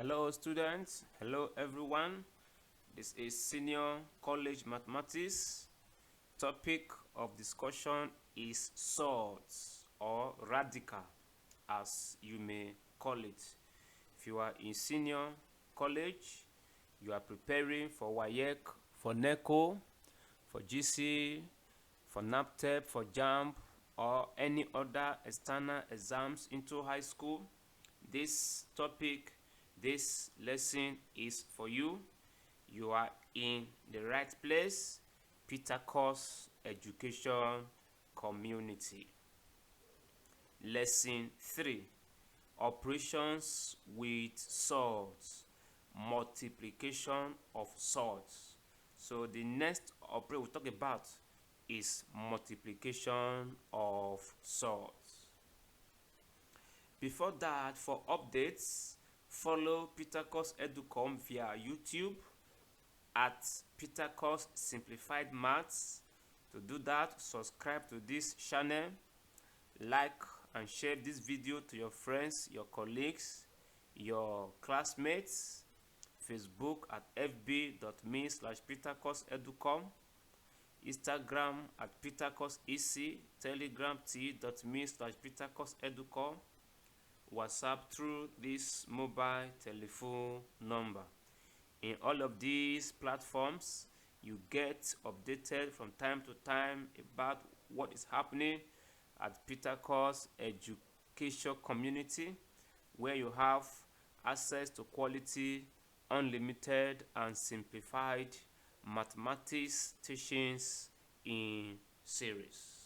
Hello students, hello everyone. This is Senior College Mathematics. Topic of discussion is surds or radical as you may call it. If you are in senior college, you are preparing for WAEC, for NECO, for GC, for NAPTEP, for JAMB, or any other external exams into high school, this topic, this lesson is for you. You are in the right place. Petakus Education Community. Lesson 3. Operations with surds. Multiplication of surds. So the next operation we'll talk about is multiplication of surds. Before that, for updates, follow PetakusEduCom via YouTube at Petakus Simplified Maths. To do that, subscribe to this channel, like and share this video to your friends, your colleagues, your classmates. Facebook at fb.me/PetakusEduCom, Instagram at PetakusEC, Telegram t.me/PetakusEduCom, WhatsApp through this mobile telephone number. In all of these platforms, you get updated from time to time about what is happening at Petakus Education Community, where you have access to quality, unlimited and simplified mathematics teachings in series.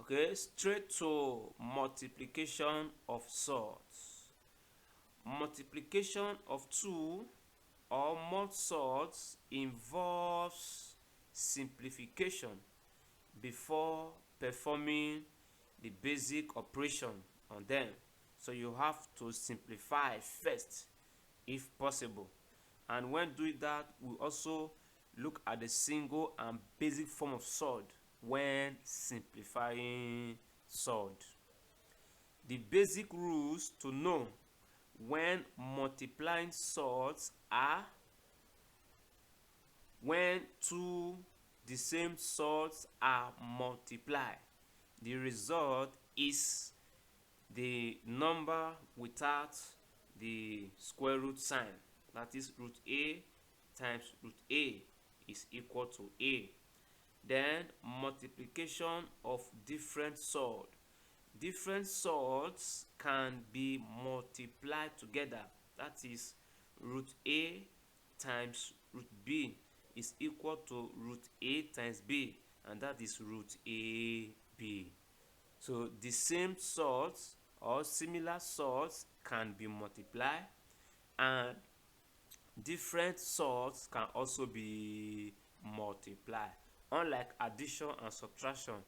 Okay, straight to multiplication of surds. Multiplication of 2 or more surds involves simplification before performing the basic operation on them. So you have to simplify first if possible. And when doing that, we also look at the single and basic form of surd when simplifying surd. The basic rules to know when multiplying surds are when two the same surds are multiplied, the result is the number without the square root sign. That is, root a times root a is equal to a. Then multiplication of different surds. Different surds can be multiplied together. That is, root a times root b is equal to root a times b, and that is root ab. So the same surds or similar surds can be multiplied, and different surds can also be multiplied, unlike addition and subtraction,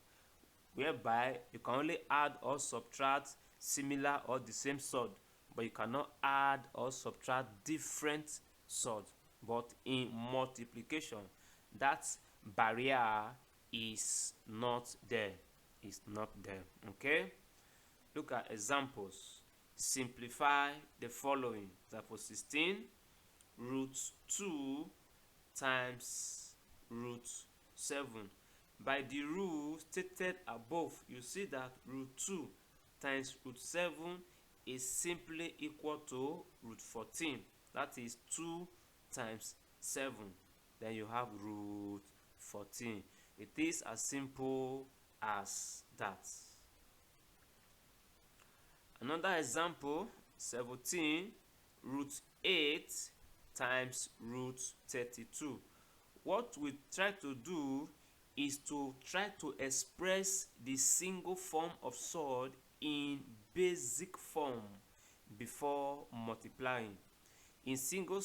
whereby you can only add or subtract similar or the same surd, but you cannot add or subtract different surds. But in multiplication, that barrier is not there. It's not there. Okay? Look at examples. Simplify the following. Example 16, root 2 times root 7. By the rule stated above, you see that root 2 times root 7 is simply equal to root 14. That is 2 times 7. Then you have root 14. It is as simple as that. Another example, 17, root 8 times root 32. What we try to do is to try to express the single form of surd in basic form before multiplying. In single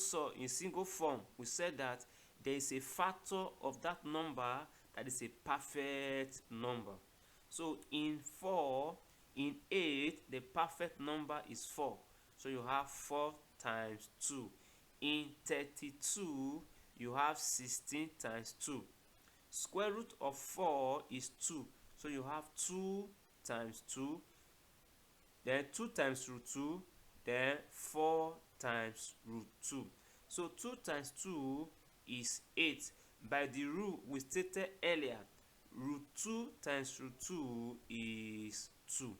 form, we said that there is a factor of that number that is a perfect number. So in 8, the perfect number is 4. So you have 4 times 2. In 32, you have 16 times 2. Square root of 4 is 2. So you have 2 times 2. Then 2 times root 2. then 4 times root 2. So 2 times 2 is 8. By the rule we stated earlier, root 2 times root 2 is 2.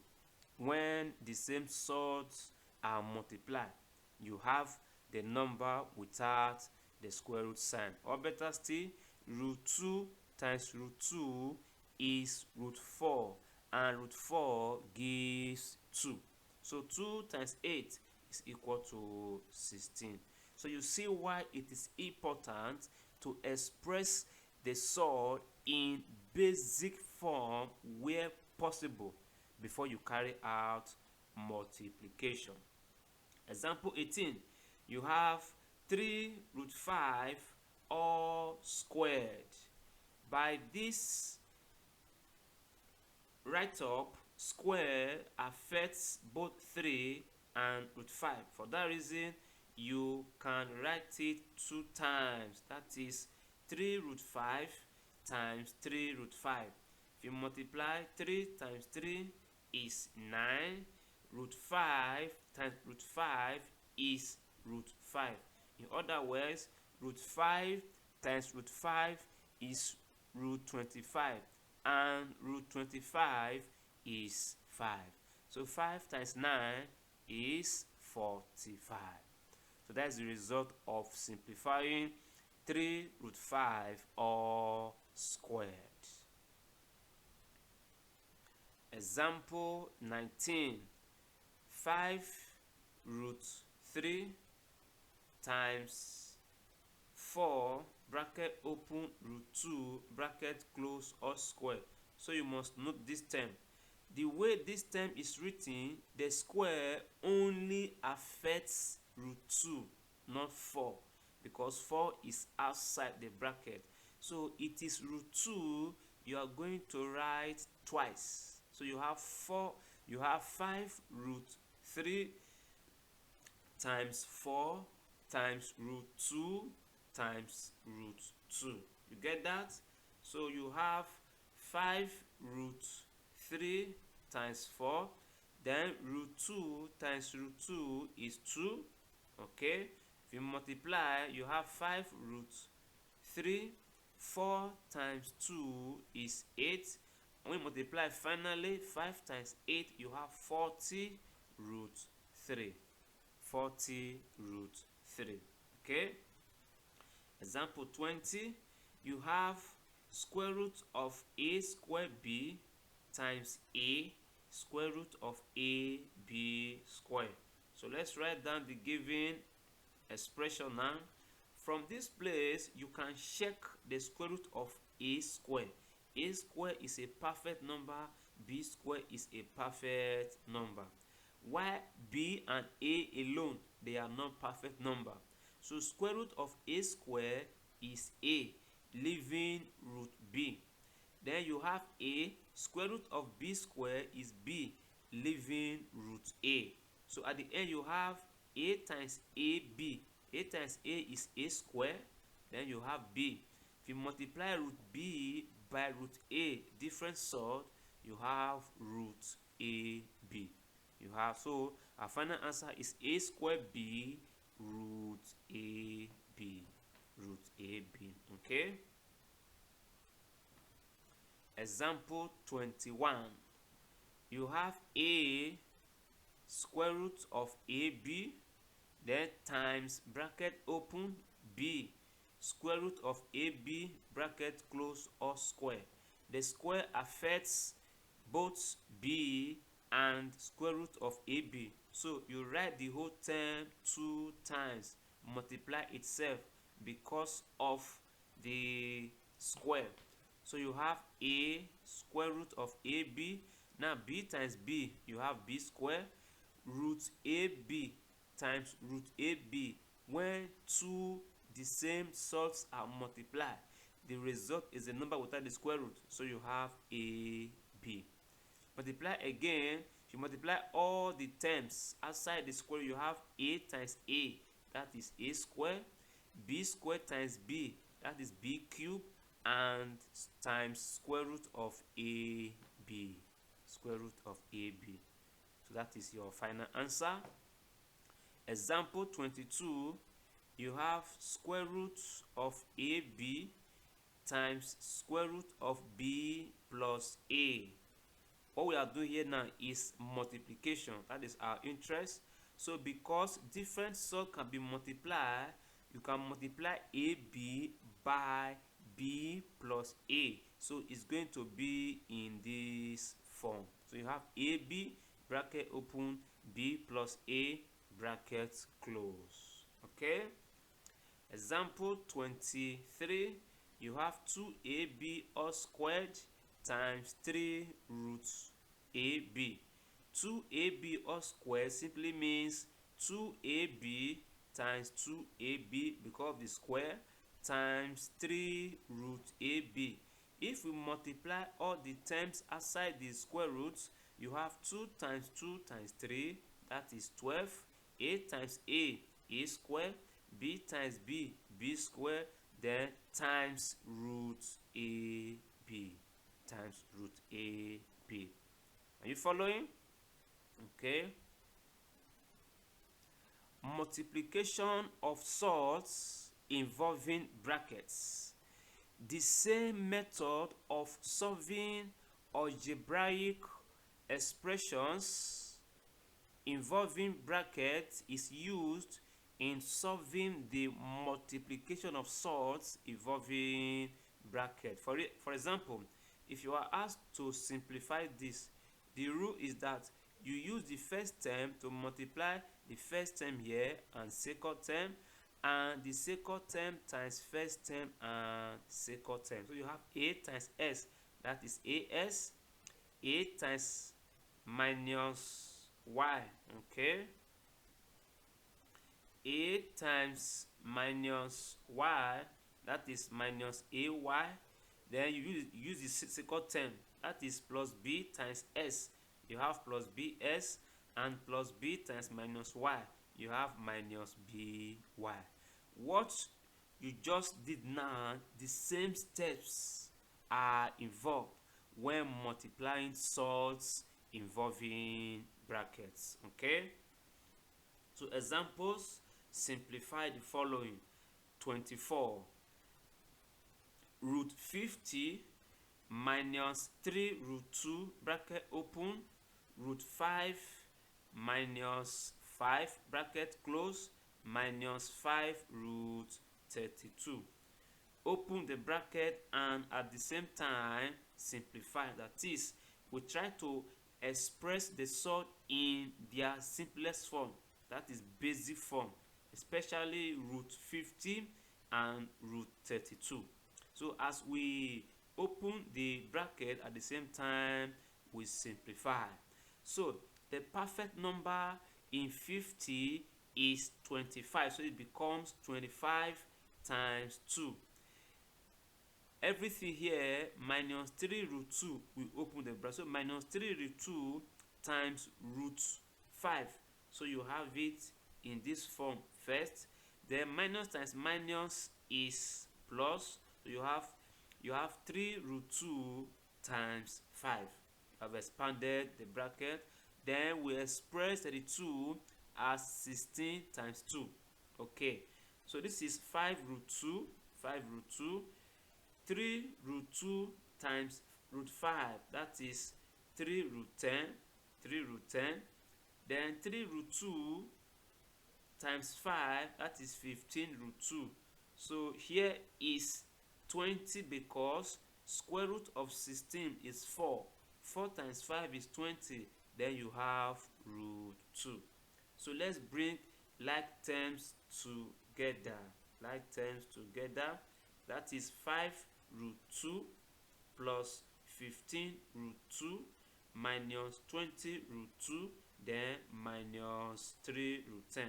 When the same surds are multiplied, you have the number without the square root sign. Or better still, root 2 times root 2 is root 4, and root 4 gives 2. So 2 times 8 is equal to 16. So you see why it is important to express the surd in basic form where possible before you carry out multiplication. Example 18, you have 3 root 5 all squared. By this write-up, square affects both 3 and root 5. For that reason, you can write it 2 times. That is 3 root 5 times 3 root 5. If you multiply 3 times 3 is 9. Root 5 times root 5 is root 5. In other words, root 5 times root 5 is root 25, and root 25 is 5. So 5 times 9 is 45. So that's the result of simplifying 3 root 5 all squared. Example 19, 5 root 3 times 4 bracket open root 2 bracket close all square. So you must note this term. The way this term is written, the square only affects root 2, not 4, because 4 is outside the bracket. So it is root 2 you are going to write twice. So you have 5 root 3 times 4 times root 2 times root 2. You get that? So you have 5 root 3 times 4, then root 2 times root 2 is 2. Okay, if you multiply, you have 5 root 3, 4 times 2 is 8. When you multiply finally, 5 times 8, you have 40 root 3. 40 root 3. Okay? Example 20, you have square root of a square b times a square root of a b square. So let's write down the given expression now. From this place, you can check the square root of a square. A square is a perfect number, b square is a perfect number. While b and a alone, they are not perfect number. So square root of a square is a, leaving root b. Then you have a, square root of b square is b, leaving root a. So at the end you have a times ab. A times a is a square, then you have b. If you multiply root b by root a, different sort, you have root ab. You have, so our final answer is a square b root ab. Root ab. Okay? Example 21. You have a square root of ab, then times bracket open b square root of ab bracket close or square. The square affects both b and square root of ab. So you write the whole term 2 times, multiply itself because of the square. So you have a square root of ab. Now b times b, you have b square, root ab times root ab. When two the same surds are multiplied, the result is a number without the square root. So you have ab. Multiply again. If you multiply all the terms outside the square, you have a times a, that is a square, b square times b, that is b cube, and times square root of ab. Square root of ab. So that is your final answer. Example 22, you have square root of AB times square root of B plus A. What we are doing here now is multiplication. That is our interest. So because different surds can be multiplied, you can multiply AB by B plus A. So it's going to be in this form. So you have AB bracket open, B plus A bracket close. Okay. Example 23, you have 2AB all squared times 3 root AB. 2AB all squared simply means 2AB times 2AB because of the square times 3 root AB. If we multiply all the terms outside the square roots, you have 2 times 2 times 3, that is 12. A times A square, B times B square, then times root AB. Times root AB. Are you following? Okay. Multiplication of surds involving brackets. The same method of solving algebraic expressions involving brackets is used in solving the multiplication of surds involving bracket. For example, if you are asked to simplify this, the rule is that you use the first term to multiply the first term here and second term, and the second term times first term and second term. So you have A times S, that is AS. A times minus Y, okay. A times minus Y, that is minus AY. Then you use the second term, that is plus B times S. You have plus BS, and plus B times minus Y. You have minus BY. What you just did now, the same steps are involved when multiplying surds involving brackets. Okay. So examples simplify the following. 24 root 50 minus 3 root 2 bracket open, root 5 minus 5 bracket close, minus 5 root 32. Open the bracket and at the same time simplify. That is, we try to express the surd in their simplest form, that is basic form, especially root 50 and root 32. So as we open the bracket at the same time we simplify. So the perfect number in 50 is 25, so it becomes 25 times 2. Everything here minus 3 root 2, we open the bracket. So minus 3 root 2 times root 5. So you have it in this form first. Then minus times minus is plus. So you have 3 root 2 times 5. I've expanded the bracket. Then we express 32 as 16 times 2. Okay. So this is 5 root 2. 5 root 2. 3 root 2 times root 5, that is 3 root 10, 3 root 10. Then 3 root 2 times 5, that is 15 root 2. So here is 20 because square root of 16 is 4. 4 times 5 is 20. Then you have root 2. So let's bring like terms together. Like terms together. That is 5 root 2 plus 15 root 2 minus 20 root 2, then minus 3 root 10.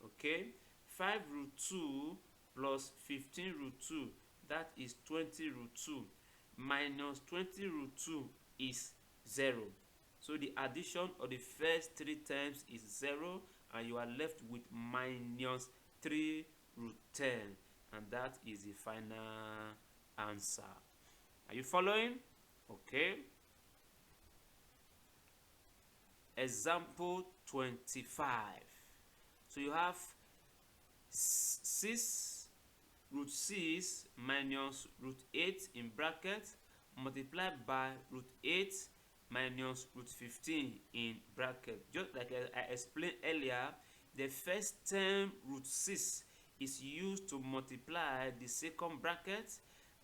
Okay. 5 root 2 plus 15 root 2, that is 20 root 2, minus 20 root 2 is 0. So the addition of the first 3 terms is 0, and you are left with minus 3 root 10, and that is the final answer. Are you following? Okay. Example 25. So So you have 6 root 6 minus root 8 in bracket multiplied by root 8 minus root 15 in bracket. Just like I explained earlier, the first term root 6 is used to multiply the second bracket,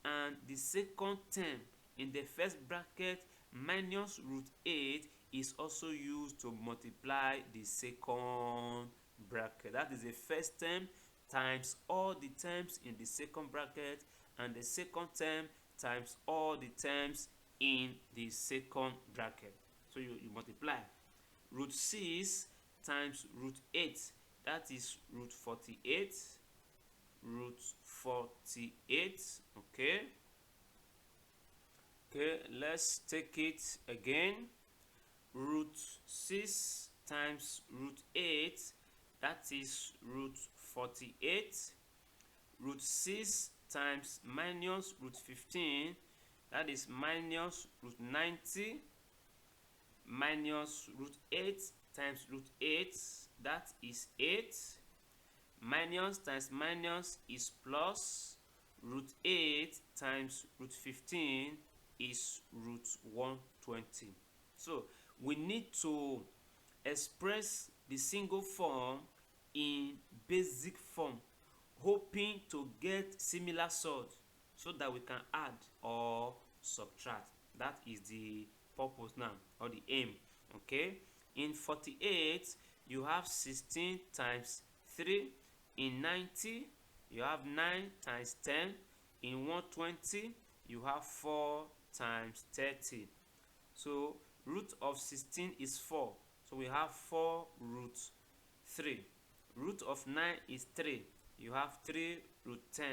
and the second term in the first bracket minus root 8 is also used to multiply the second bracket. That is the first term times all the terms in the second bracket, and the second term times all the terms in the second bracket. So you multiply root 6 times root 8, that is root 48, root 48. Okay, let's take it again. Root 6 times root 8, that is root 48. Root 6 times minus root 15, that is minus root 90, minus root 8 times root 8, that is 8. Minus times minus is plus. Root 8 times root 15 is root 120. So we need to express the single form in basic form, hoping to get similar surds so that we can add or subtract. That is the purpose now, or the aim. Okay, in 48 you have 16 times 3. In 90 you have 9 times 10. In 120 you have 4 times 30. So root of 16 is 4, so we have 4 root 3. Root of 9 is 3, you have 3 root 10,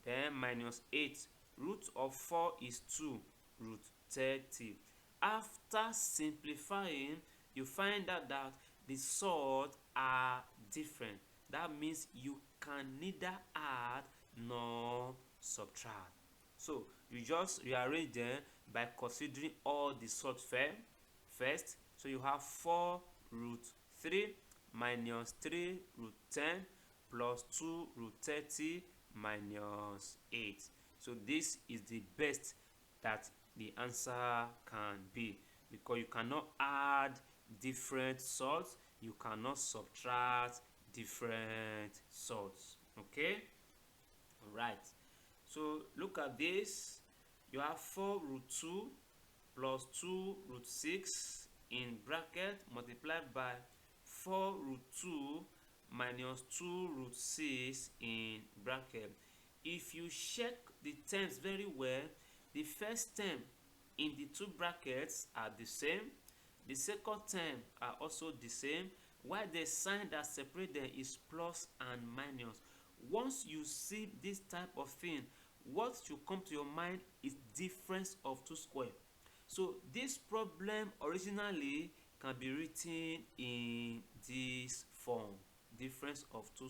then minus 8. Root of 4 is 2 root 30. After simplifying, you find out that the surds are different. That means you can neither add nor subtract. So you just rearrange them by considering all the surds first. So you have 4 root 3 minus 3 root 10 plus 2 root 30 minus 8. So this is the best that the answer can be, because you cannot add different surds, you cannot subtract different surds. Okay, all right. So look at this. You have 4 root 2 plus 2 root 6 in bracket multiplied by 4 root 2 minus 2 root 6 in bracket. If you check the terms very well, the first term in the two brackets are the same, the second term are also the same, while the sign that separates them is plus and minus. Once you see this type of thing, what should come to your mind is difference of two squares. So this problem originally can be written in this form: difference of two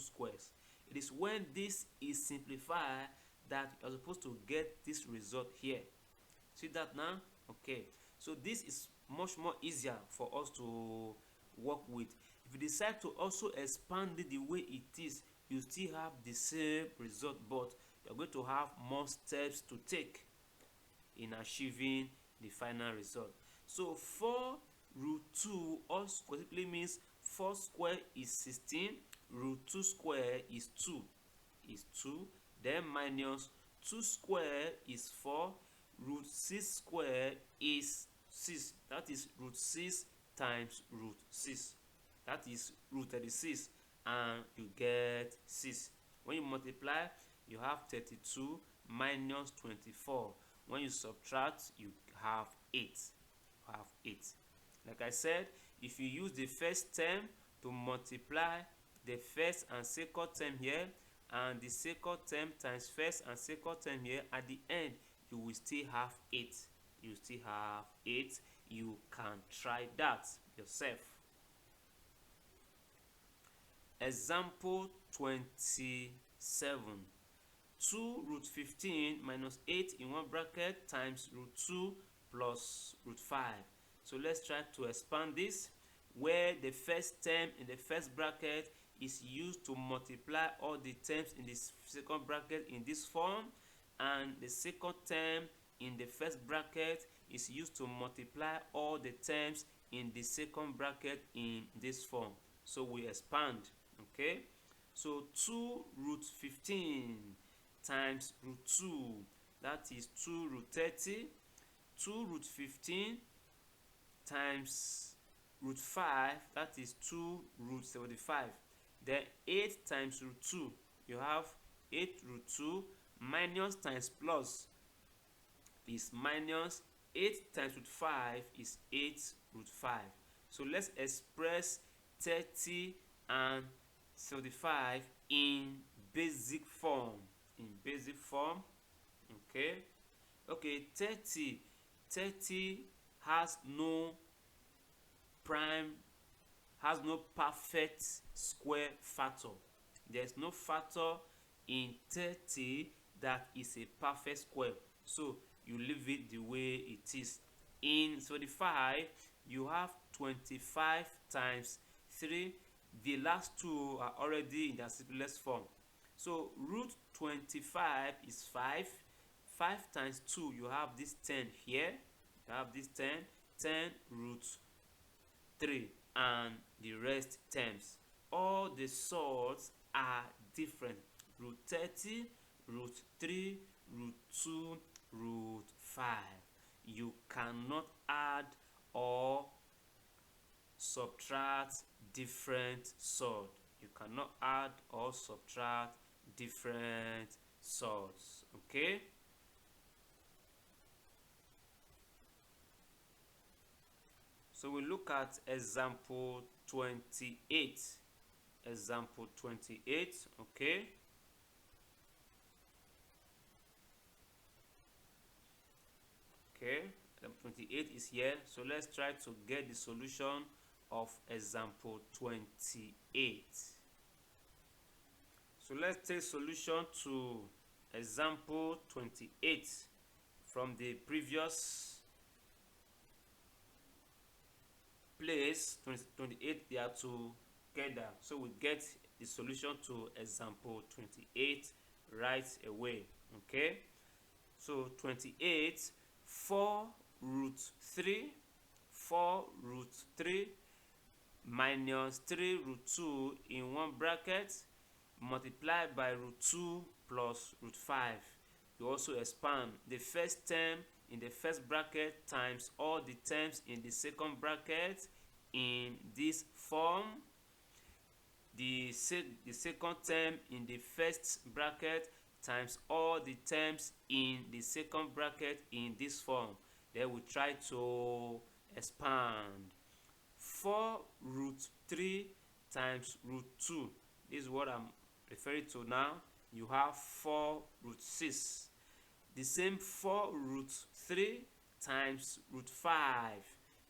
squares. It is when this is simplified that you are supposed to get this result here. See that now? Okay, so this is much more easier for us to work with. If you decide to also expand it the way it is, you still have the same result, but you're going to have more steps to take in achieving the final result. So 4 root 2 also simply means 4 square is 16, root 2 square is 2, then minus 2 square is 4, root 6 square is 6, that is root 6 times root 6, that is root 36, and you get 6. When you multiply, you have 32 minus 24. When you subtract, you have 8. Like I said, if you use the first term to multiply the first and second term here, and the second term times first and second term here, at the end you will still have 8. You can try that yourself. Example 27. 2 root 15 minus 8 in one bracket times root 2 plus root 5. So let's try to expand this. where the first term in the first bracket is used to multiply all the terms in the second bracket in this form, and the second term in the first bracket is used to multiply all the terms in the second bracket in this form. So we expand. Okay, so 2 root 15 times root 2, that is 2 root 30. 2 root 15 times root 5, that is 2 root 75. Then 8 times root 2, you have 8 root 2 minus times plus is minus 8 times root 5 is 8 root 5. So let's express 30 and 75 in basic form. Okay, 30 has no perfect square factor. There's no factor in 30 that is a perfect square, so you leave it the way it is. In 75, you have 25 times 3. The last two are already in their simplest form. So root 25 is 5. 5 times 2, you have this 10 here. You have this 10 root 3, and the rest terms. All the sorts are different. Root 30, root 3, root 2, root 5. You cannot add or subtract different sorts. You cannot add or subtract different sorts. Okay? So we look at example 28. Example 28, okay? Okay, example 28 is here. So let's try to get the solution of example 28. So let's take solution to example 28 from the previous place. 28, they are together, so we get the solution to example 28 right away. Okay, so 28, 4 root 3 minus 3 root 2 in one bracket multiplied by root 2 plus root 5. You also expand the first term in the first bracket times all the terms in the second bracket in this form. The second term in the first bracket times all the terms in the second bracket in this form. Then we try to expand. 4 root 3 times root 2. This is what I'm referring to now. You have 4 root 6. The same 4 root 3 times root 5.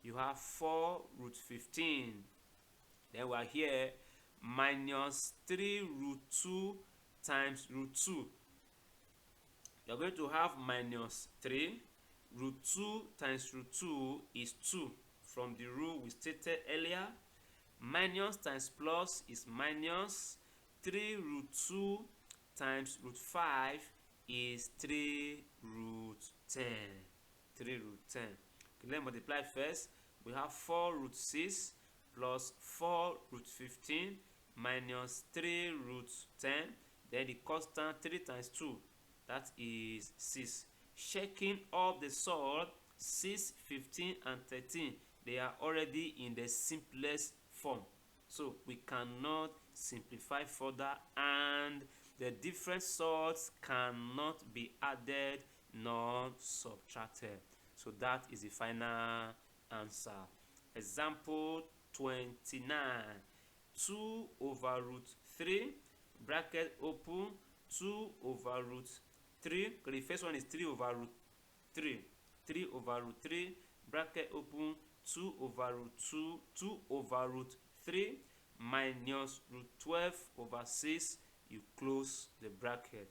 You have 4 root 15. Then we are here minus 3 root 2 times root 2. You're going to have minus 3. Root 2 times root 2 is 2 from the rule we stated earlier. Minus times plus is minus. 3 root 2 times root 5 is 3 root 10. 3 root 10. Okay, let's multiply first. We have 4 root 6 plus 4 root 15 minus 3 root 10. Then the constant 3 times 2, that is 6. Checking up the sort, 6, 15, and 13, they are already in the simplest form. So we cannot simplify further, and the different sorts cannot be added nor subtracted. So that is the final answer. Example 29. 2 over root 3, bracket open, 2 over root 3. The first one is 3 over root 3. 3 over root 3, bracket open, 2 over root 2, 2 over root 3 minus root 12 over 6. You close the bracket.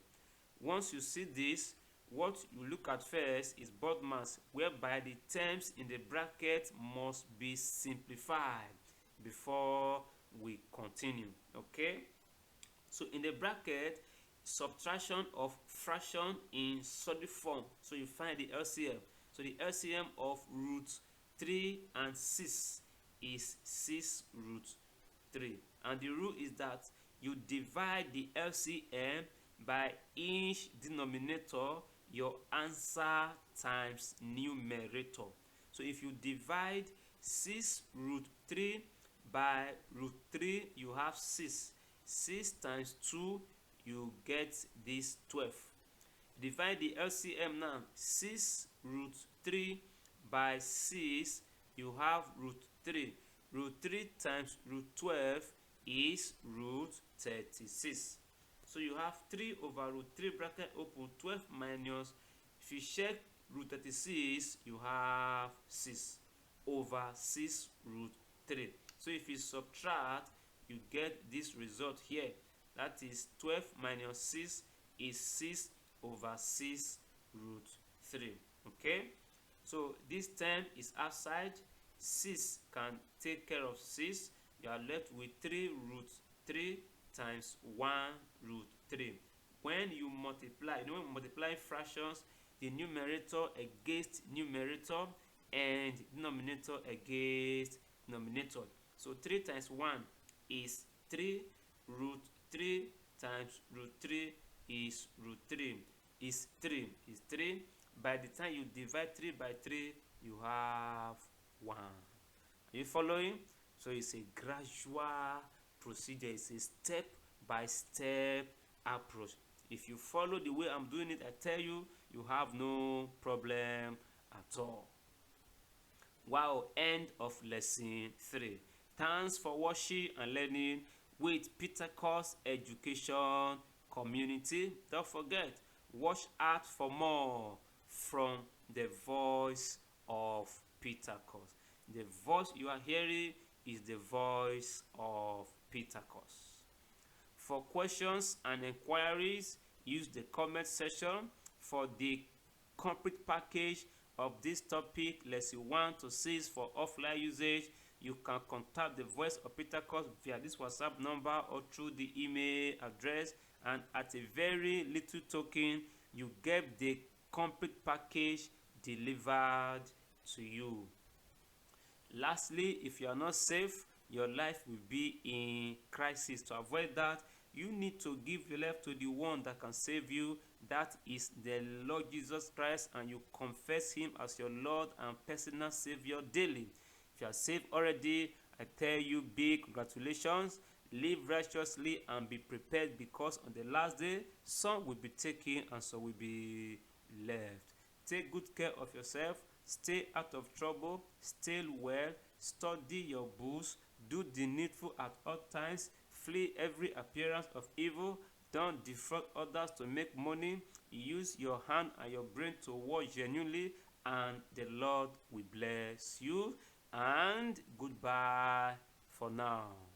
Once you see this, what you look at first is BODMAS, whereby the terms in the bracket must be simplified. before we continue. Okay, so in the bracket, subtraction of fraction in solid form. So you find the LCM. So the LCM of root 3 and 6 is 6 root 3. And the rule is that you divide the LCM by each denominator, your answer times numerator. So if you divide 6 root 3 by root 3, you have 6. 6 times 2, you get this 12. Divide the LCM now. 6 root 3 by 6, you have root 3. Root 3 times root 12 is root 36. So you have 3 over root 3 bracket open, 12 minus, if you check root 36, you have 6 over 6 root 3. So if you subtract, you get this result here. That is 12 minus 6 is 6 over 6 root 3. Okay, so this term is outside. 6 can take care of 6. You are left with 3 root 3 times 1 root 3. When you multiply, when you multiply fractions, the numerator against numerator and denominator against denominator. So 3 times 1 is 3. Root 3 times root 3 is root 3. Is 3. Is 3. By the time you divide 3 by 3, you have 1. Are you following? So it's a gradual procedure. It's a step-by-step approach. If you follow the way I'm doing it, I tell you, you have no problem at all. Wow, end of lesson 3. Thanks for watching and learning with PetakusEduCom community. Don't forget, watch out for more from the voice of Petakus. The voice you are hearing is the voice of Petakus. For questions and inquiries, use the comment section. For the complete package of this topic, lesson 1 to 6 for offline usage, you can contact the voice of Petakus via this WhatsApp number or through the email address, and at a very little token, you get the complete package delivered to you. Lastly, if you are not safe, your life will be in crisis. To avoid that, you need to give your life to the one that can save you. That is the Lord Jesus Christ, and you confess him as your Lord and personal Savior daily. If you are saved already, I tell you big congratulations. Live righteously and be prepared, because on the last day, some will be taken and some will be left. Take good care of yourself. Stay out of trouble. Stay well. Study your books. Do the needful at all times. Flee every appearance of evil. Don't defraud others to make money. Use your hand and your brain to work genuinely, and the Lord will bless you. And goodbye for now.